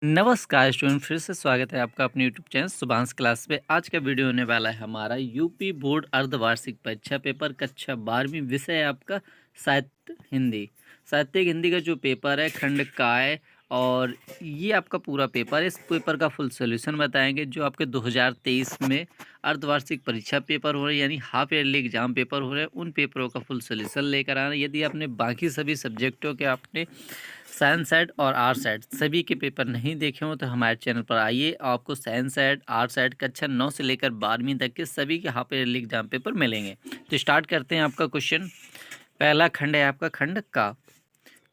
नमस्कार स्टूडेंट, फिर से स्वागत है आपका अपने यूट्यूब चैनल शुभांश क्लास पे। आज का वीडियो होने वाला है हमारा यूपी बोर्ड अर्धवार्षिक परीक्षा पेपर कक्षा 12वीं। विषय है आपका साहित्य हिंदी। साहित्यिक हिंदी का जो पेपर है खंड काय, और ये आपका पूरा पेपर है। इस पेपर का फुल सोल्यूशन बताएंगे। जो आपके 2023 में अर्धवार्षिक परीक्षा पेपर हो रहे हैं, यानी हाफ ईयरली एग्जाम पेपर हो रहे हैं, उन पेपरों का फुल सोल्यूशन लेकर आना। यदि आपने बाकी सभी सब्जेक्टों के आपने साइंस सेट और आर्ट सेट सभी के पेपर नहीं देखे हो तो हमारे चैनल पर आइए। आपको साइंस सेट, आर्ट सेट कक्षा 9 से लेकर 12वीं तक के सभी के हाफ ईयरली एग्जाम पेपर मिलेंगे। तो स्टार्ट करते हैं। आपका क्वेश्चन पहला खंड है आपका खंड का।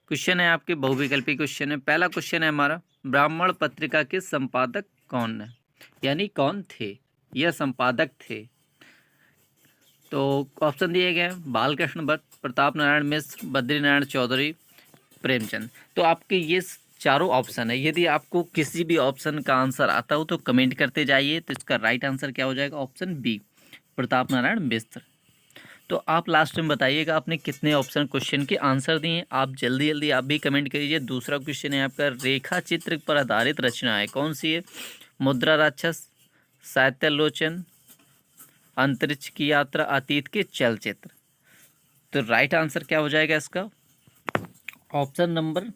क्वेश्चन है आपके बहुविकल्पी क्वेश्चन है। पहला क्वेश्चन है हमारा, ब्राह्मण पत्रिका के संपादक कौन है, यानी कौन थे, यह संपादक थे। तो ऑप्शन दिए गए हैं बालकृष्ण भट्ट, प्रताप नारायण मिश्र, बद्रीनारायण चौधरी, प्रेमचंद। तो आपके ये चारों ऑप्शन है। यदि आपको किसी भी ऑप्शन का आंसर आता हो तो कमेंट करते जाइए। तो इसका राइट आंसर क्या हो जाएगा? Option B, Pratap Narayan Mishra. तो आप लास्ट में बताइएगा आपने कितने ऑप्शन क्वेश्चन के आंसर दिए। आप जल्दी जल्दी आप भी कमेंट करिए। दूसरा क्वेश्चन है आपका, रेखा चित्र पर आधारित रचना है कौन सी है? मुद्रा राक्षस, साहित्यालोचन, अंतरिक्ष की यात्रा, अतीत के चलचित्र। तो राइट आंसर क्या हो जाएगा इसका? ऑप्शन नंबर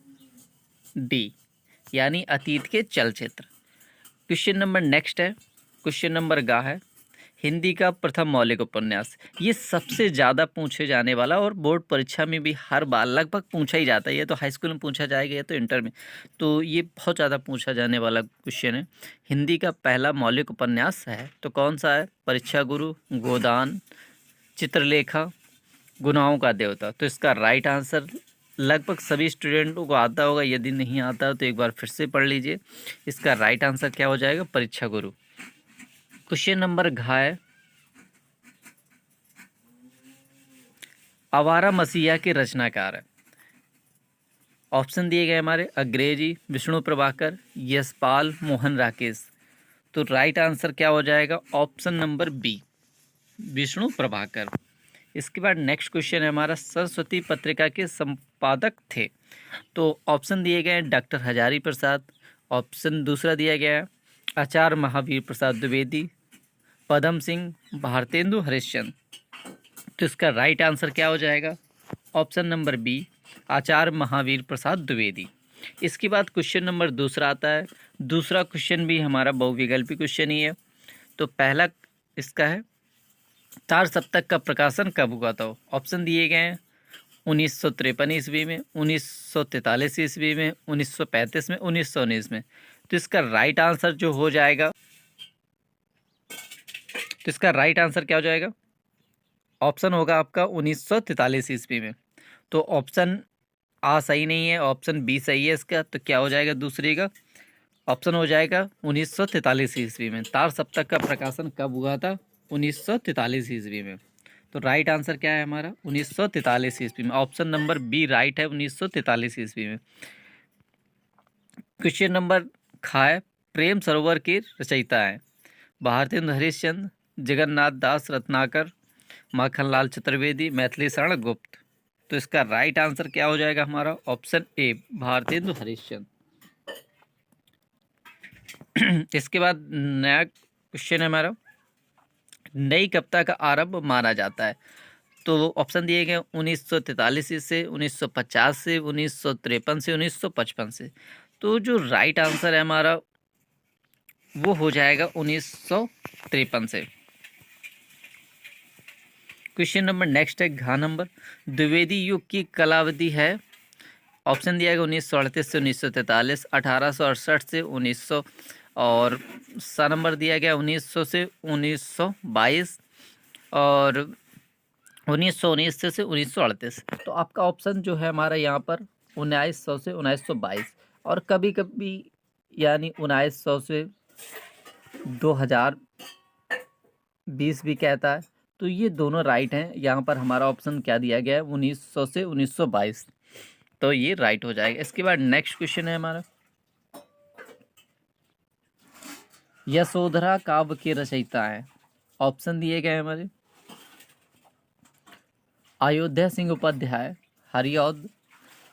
डी, यानी अतीत के चलचित्र। क्वेश्चन नंबर नेक्स्ट है, क्वेश्चन नंबर गा है, हिंदी का प्रथम मौलिक उपन्यास। ये सबसे ज़्यादा पूछे जाने वाला और बोर्ड परीक्षा में भी हर बार लगभग पूछा ही जाता है। ये तो हाई स्कूल में पूछा जाएगा, ये तो इंटर में, तो ये बहुत ज़्यादा पूछा जाने वाला क्वेश्चन है। हिंदी का पहला मौलिक उपन्यास है तो कौन सा है? परीक्षा गुरु, गोदान, चित्रलेखा, गुनाहों का देवता। तो इसका राइट आंसर लगभग सभी स्टूडेंटों को आता होगा। यदि नहीं आता तो एक बार फिर से पढ़ लीजिए। इसका राइट आंसर क्या हो जाएगा? परीक्षा गुरु। क्वेश्चन नंबर घाय, आवारा मसीहा के रचनाकार है। ऑप्शन दिए गए हमारे, अंग्रेजी, विष्णु प्रभाकर, यशपाल, मोहन राकेश। तो राइट आंसर क्या हो जाएगा? Option number B, Vishnu Prabhakar. इसके बाद नेक्स्ट क्वेश्चन है हमारा, सरस्वती पत्रिका के संपादक थे। तो ऑप्शन दिए गए हैं डॉक्टर हजारी प्रसाद, ऑप्शन दूसरा दिया गया है आचार्य महावीर प्रसाद द्विवेदी, पदम सिंह, भारतेंदु हरिश्चंद्र। तो इसका राइट आंसर क्या हो जाएगा? ऑप्शन नंबर बी, आचार्य महावीर प्रसाद द्विवेदी। इसके बाद क्वेश्चन नंबर दूसरा आता है। दूसरा क्वेश्चन भी हमारा बहुविकल्पी क्वेश्चन ही है। तो पहला इसका है, तार सप्तक का प्रकाशन कब हुआ था? ऑप्शन दिए गए हैं 1953 ईस्वी में, 1943 ईस्वी में, 1935 में, 1919 में। तो इसका राइट आंसर जो हो जाएगा, तो इसका राइट आंसर क्या हो जाएगा? ऑप्शन होगा आपका 1943 ईस्वी में। तो ऑप्शन आ सही नहीं है, ऑप्शन बी सही है इसका। तो क्या हो जाएगा दूसरी का? ऑप्शन हो जाएगा 1943 ईस्वी में। तार सप्तक का प्रकाशन कब हुआ था? 1943 ईस्वी में। तो राइट आंसर क्या है हमारा? 1943 ईस्वी में। ऑप्शन नंबर बी राइट है, 1943 ईस्वी में। क्वेश्चन नंबर खाए, प्रेम सरोवर के रचयिता हैं भारतेंदु हरिश्चंद्र, जगन्नाथ दास रत्नाकर, माखनलाल चतुर्वेदी, मैथिली शरण गुप्त। तो इसका राइट आंसर क्या हो जाएगा हमारा? Option A, Bharatendu Harishchandra. इसके बाद नया क्वेश्चन है हमारा, नई कविता का आरंभ माना जाता है। तो ऑप्शन दिए गए 1943 से, 1950 से, 1953 से, 1955 से। तो जो राइट आंसर है हमारा वो हो जाएगा 1953 से। क्वेश्चन नंबर नेक्स्ट है घ नंबर, द्विवेदी युग की कालावधि है। ऑप्शन दिया गया 1938 से 1943, 1868 से 1900, और सा नंबर दिया गया 1900 से 1922, और 1919 से 1938। तो आपका ऑप्शन जो है हमारा यहाँ पर 1900 से 1922, और कभी कभी यानी 1900 से 2020 भी कहता है। तो ये दोनों राइट हैं। यहाँ पर हमारा ऑप्शन क्या दिया गया है? 1900 से 1922। तो ये राइट हो जाएगा। इसके बाद नेक्स्ट क्वेश्चन है हमारा, यशोधरा काव्य के रचयिता हैं। ऑप्शन दिए गए हमारे, अयोध्या सिंह उपाध्याय, हरिऔध,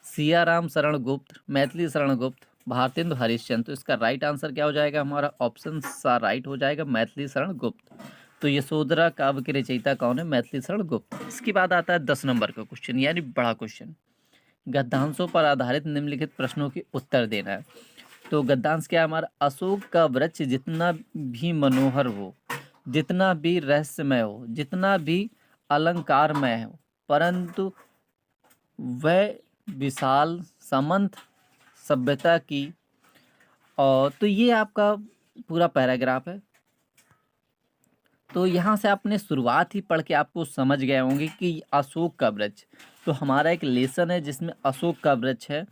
सियाराम शरण गुप्त, मैथिली शरण गुप्त, भारतेंदु हरिश्चंद्र। तो इसका राइट आंसर क्या हो जाएगा हमारा? ऑप्शन सा राइट हो जाएगा, मैथिली शरण गुप्त। तो यशोधरा काव्य के रचयिता कौन है? मैथिली शरण गुप्त। इसके बाद आता है 10 नंबर का क्वेश्चन, यानी बड़ा क्वेश्चन। गद्यांशों पर आधारित निम्नलिखित प्रश्नों के उत्तर देना है। तो गद्यांश क्या है हमारा? अशोक का वृक्ष जितना भी मनोहर हो, जितना भी रहस्यमय हो, जितना भी अलंकारमय हो, परंतु वह विशाल समंत सभ्यता की। और तो ये आपका पूरा पैराग्राफ है। तो यहाँ से आपने शुरुआत ही पढ़ के आपको समझ गए होंगे कि अशोक का वृक्ष, तो हमारा एक लेसन है जिसमें अशोक का वृक्ष है।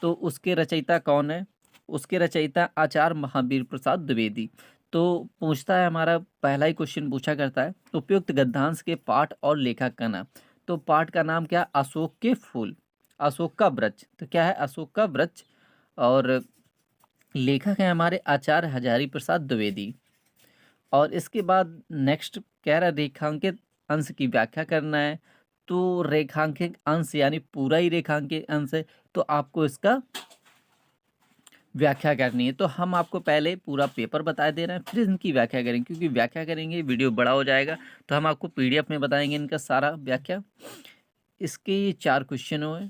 तो उसके रचयिता कौन है? उसके रचयिता आचार्य महावीर प्रसाद द्विवेदी। तो पूछता है हमारा पहला ही क्वेश्चन पूछा करता है, उपयुक्त गद्यांश के पाठ और लेखक का नाम। तो पाठ का नाम क्या? अशोक के फूल, अशोक का वृक्ष। तो क्या है? अशोक का वृक्ष। और लेखक है हमारे आचार्य हजारी प्रसाद द्विवेदी। और इसके बाद नेक्स्ट कह रहा है रेखांकित अंश की व्याख्या करना है। तो रेखांकित अंश यानी पूरा ही रेखांकित अंश है, तो आपको इसका व्याख्या करनी है। तो हम आपको पहले पूरा पेपर बता दे रहे हैं, फिर इनकी व्याख्या करेंगे, क्योंकि व्याख्या करेंगे वीडियो बड़ा हो जाएगा। तो हम आपको पीडीएफ में बताएंगे इनका सारा व्याख्या। इसके 4 क्वेश्चन हुए।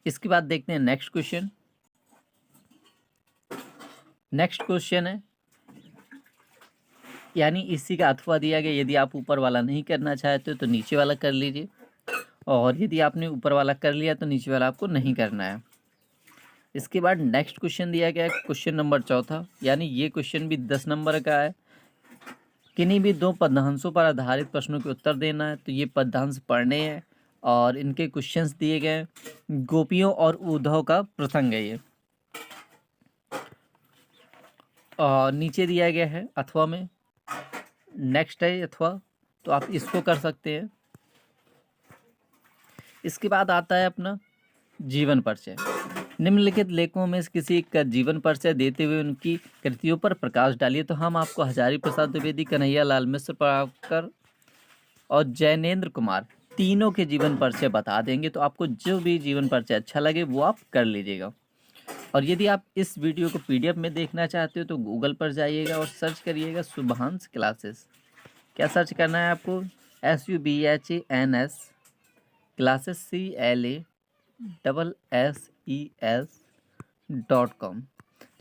इसके बाद देखते हैं नेक्स्ट क्वेश्चन। नेक्स्ट क्वेश्चन है, यानी इसी का अथवा दिया गया। यदि आप ऊपर वाला नहीं करना चाहते तो नीचे वाला कर लीजिए, और यदि आपने ऊपर वाला कर लिया तो नीचे वाला आपको नहीं करना है। इसके बाद नेक्स्ट क्वेश्चन दिया गया है, क्वेश्चन नंबर 4, यानी ये क्वेश्चन भी 10 नंबर का है। किन्हीं भी 2 पद्यांशों पर आधारित प्रश्नों के उत्तर देना है। तो ये पद्यांश पढ़ने हैं और इनके क्वेश्चंस दिए गए हैं। गोपियों और उद्धव का प्रसंग है ये। और नीचे दिया गया है अथवा में, नेक्स्ट है अथवा, तो आप इसको कर सकते हैं। इसके बाद आता है अपना जीवन परिचय। निम्नलिखित लेखों में से किसी का जीवन परिचय देते हुए उनकी कृतियों पर प्रकाश डालिए। तो हम आपको हजारी प्रसाद द्विवेदी, कन्हैया लाल मिश्र, पराकर और जैनेन्द्र कुमार तीनों के जीवन परिचय बता देंगे। तो आपको जो भी जीवन परिचय अच्छा लगे वो आप कर लीजिएगा। और यदि आप इस वीडियो को पीडीएफ में देखना चाहते हो तो गूगल पर जाइएगा और सर्च करिएगा शुभांश क्लासेस। क्या सर्च करना है आपको? SUBHANS classes CLASSES.com।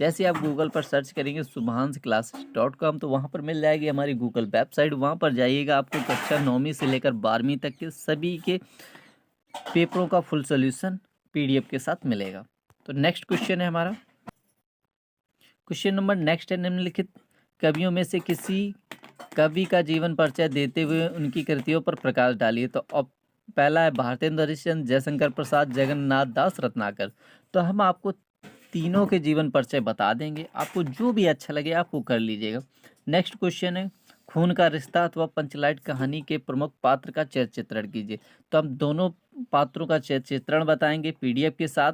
जैसे आप गूगल पर सर्च करेंगे शुभांश तो वहाँ पर मिल जाएगी हमारी गूगल वेबसाइट। वहाँ पर जाइएगा, आपको कक्षा 9वीं से लेकर 12वीं तक के सभी के पेपरों का फुल सोल्यूशन पीडीएफ के साथ मिलेगा। तो नेक्स्ट क्वेश्चन है हमारा, क्वेश्चन नंबर नेक्स्ट है, निम्नलिखित कवियों में से किसी कवि का जीवन परिचय देते हुए उनकी कृतियों पर प्रकाश डालिए। तो पहला है भारतेंदु हरिश्चंद्र, जयशंकर प्रसाद, जगन्नाथ दास रत्नाकर। तो हम आपको तीनों के जीवन परिचय बता देंगे, आपको जो भी अच्छा लगे आप वो कर लीजिएगा। नेक्स्ट क्वेश्चन है, खून का रिश्ता अथवा पंचलाइट कहानी के प्रमुख पात्र का चरित्र चित्रण कीजिए। तो हम दोनों पात्रों का चरित्र चित्रण बताएंगे पीडीएफ के साथ।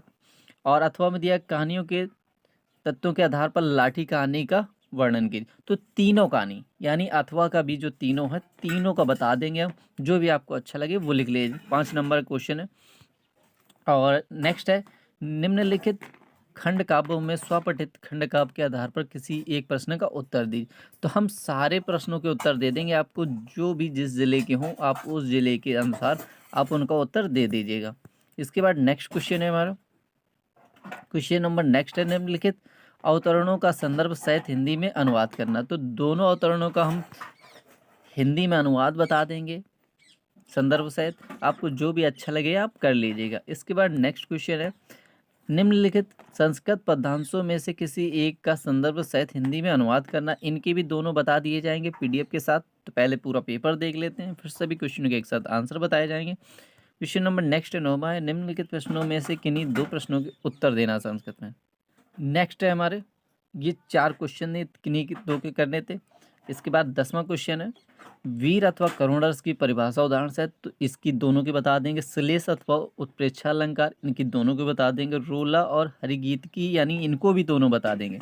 और अथवा में दिया कहानियों के तत्वों के आधार पर लाठी कहानी का वर्णन कीजिए। तो तीनों कहानी यानी अथवा का भी जो तीनों है, तीनों का बता देंगे हम, जो भी आपको अच्छा लगे वो लिख लीजिए। 5 नंबर क्वेश्चन है। और नेक्स्ट है, निम्नलिखित खंड काव्यों में स्वपठित खंड काव्य के आधार पर किसी एक प्रश्न का उत्तर दीजिए। तो हम सारे प्रश्नों के उत्तर दे देंगे आपको, जो भी जिस जिले के हों आप उस जिले के अनुसार आप उनका उत्तर दे दीजिएगा। इसके बाद नेक्स्ट क्वेश्चन है हमारा, क्वेश्चन नंबर नेक्स्ट है, निम्नलिखित अवतरणों का संदर्भ सहित हिंदी में अनुवाद करना। तो दोनों अवतरणों का हम हिंदी में अनुवाद बता देंगे संदर्भ सहित, आपको जो भी अच्छा लगे आप कर लीजिएगा। इसके बाद नेक्स्ट क्वेश्चन है, निम्नलिखित संस्कृत पद्यांशों में से किसी एक का संदर्भ सहित हिंदी में अनुवाद करना। इनके भी दोनों बता दिए जाएंगे पीडीएफ के साथ। तो पहले पूरा पेपर देख लेते हैं, फिर सभी क्वेश्चनों के एक साथ आंसर बताए जाएंगे। क्वेश्चन नंबर नेक्स्ट 9वां है, निम्नलिखित प्रश्नों में से किन्हीं 2 प्रश्नों के उत्तर देना संस्कृत में। नेक्स्ट है हमारे, ये 4 क्वेश्चन ने किन्हीं के 2 के करने थे। इसके बाद 10वां क्वेश्चन है, वीर अथवा करुण रस की परिभाषा उदाहरण से। तो इसकी दोनों की बता देंगे। श्लेष अथवा उत्प्रेक्षा अलंकार, इनकी दोनों की बता देंगे। रोला और हरिगीत की, यानी इनको भी दोनों बता देंगे।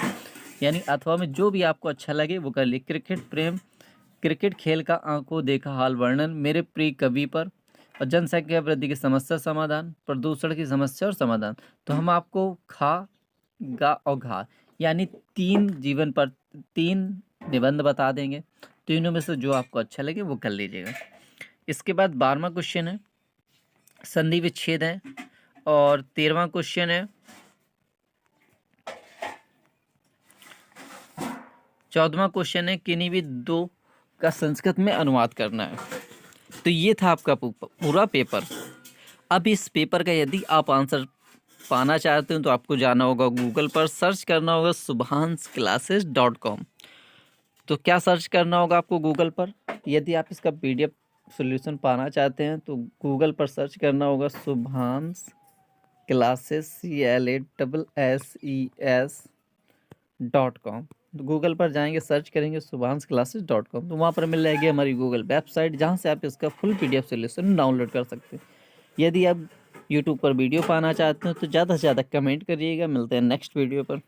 यानी अथवा में जो भी आपको अच्छा लगे वो कर ले। क्रिकेट प्रेम, क्रिकेट खेल का आंखों देखा हाल वर्णन, मेरे प्रिय कवि पर, और जनसंख्या वृद्धि की समस्या समाधान, प्रदूषण की समस्या और समाधान। तो हम आपको खा, गा और घा यानी 3 निबंध बता देंगे। तीनों में से जो आपको अच्छा लगे वो कर लीजिएगा। इसके बाद 12वां क्वेश्चन है संधि विच्छेद है, और 13वां क्वेश्चन है 14वां क्वेश्चन है किन्हीं भी दो का संस्कृत में अनुवाद करना है। तो ये था आपका पूरा पेपर। अब इस पेपर का यदि आप आंसर पाना चाहते हो तो आपको जाना होगा गूगल पर, सर्च करना होगा subhansclasses.com। तो क्या सर्च करना होगा आपको गूगल पर? यदि आप इसका PDF सॉल्यूशन पाना चाहते हैं तो गूगल पर सर्च करना होगा सुभांश क्लासेस CLASSES.com। तो गूगल पर जाएंगे, सर्च करेंगे subhansclasses.com, तो वहाँ पर मिल जाएगी हमारी गूगल वेबसाइट, जहाँ से आप इसका फुल PDF सॉल्यूशन डाउनलोड कर सकते हैं। यदि आप यूट्यूब पर वीडियो पाना चाहते हो तो ज़्यादा से ज़्यादा कमेंट करिएगा। मिलते हैं नेक्स्ट वीडियो पर।